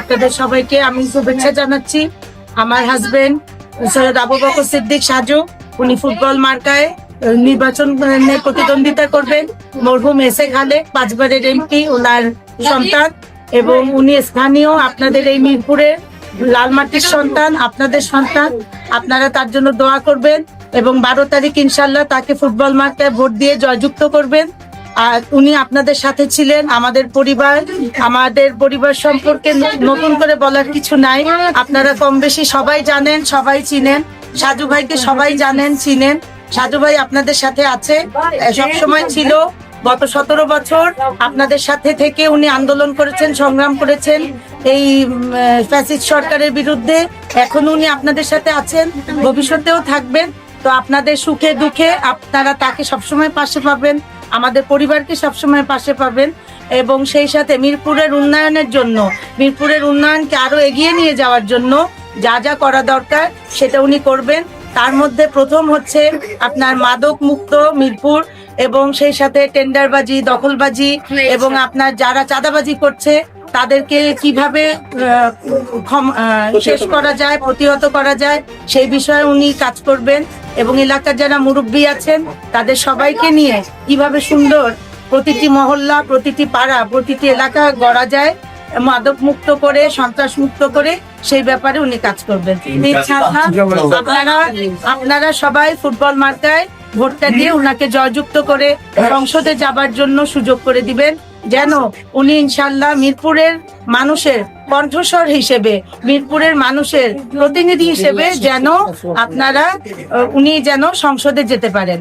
আপনাদের সবাইকে আমি শুভেচ্ছা জানাচ্ছি। আমার হাজবেন্ড সৈয়দ আবু বকর সিদ্দিক সাজু, উনি ফুটবল মার্কায় নির্বাচনে প্রতিদ্বন্দ্বিতা করবেন। মরহুম এস এ খালেক 5 বারের এমপি, ওনার সন্তান, এবং উনি স্থানীয় আপনাদের এই মিরপুরে লালমাটির সন্তান, আপনাদের সন্তান। আপনারা তার জন্য দোয়া করবেন এবং 12 তারিখ ইনশাল্লাহ তাকে ফুটবল মার্কায় ভোট দিয়ে জয়যুক্ত করবেন। আর উনি আপনাদের সাথে ছিলেন। আমাদের পরিবার সম্পর্কে নতুন করে বলার কিছু নাই। আপনারা কম বেশি সবাই জানেন, সবাই চিনেন। সাজু ভাইকে সবাই জানেন, চিনেন। সাজু ভাই আপনাদের সাথে আছে, সব সময় ছিল। গত 17 বছর আপনাদের সাথে থেকে উনি আন্দোলন করেছেন, সংগ্রাম করেছেন এই ফ্যাসিস্ট সরকারের বিরুদ্ধে। এখন উনি আপনাদের সাথে আছেন, ভবিষ্যতেও থাকবেন। তো আপনাদের সুখে দুঃখে আপনারা তাকে সবসময় পাশে পাবেন, আমাদের পরিবারকে সবসময় পাশে পাবেন। এবং সেই সাথে মিরপুরের উন্নয়নের জন্য, মিরপুরের উন্নয়নকে আরো এগিয়ে নিয়ে যাওয়ার জন্য যা যা করা দরকার সেটা উনি করবেন। তার মধ্যে প্রথম হচ্ছে আপনার মাদক মুক্ত মিরপুর, এবং সেই সাথে টেন্ডারবাজি, দখলবাজি এবং আপনার যারা চাঁদাবাজি করছে তাদেরকে কিভাবে শেষ করা যায়, প্রতিহত করা যায়, সেই বিষয়ে উনি কাজ করবেন। এবং এলাকার যারা মুরব্বী আছেন তাদের সবাইকে নিয়ে কিভাবে সুন্দর প্রতিটি মহল্লা, প্রতিটি পাড়া, প্রতিটি এলাকা গড়া যায়, মাদক মুক্ত করে, সন্ত্রাস মুক্ত করে, সেই ব্যাপারে উনি কাজ করবেন। আপনারা সবাই ফুটবল মার্কায় ভোটটা দিয়ে উনাকে জয়যুক্ত করে সংসদে যাবার জন্য সুযোগ করে দিবেন, যেন উনি ইনশাল্লাহ মিরপুরের মানুষের কণ্ঠস্বর হিসেবে, মিরপুরের মানুষের প্রতিনিধি হিসেবে যেন উনি যেন সংসদে যেতে পারেন।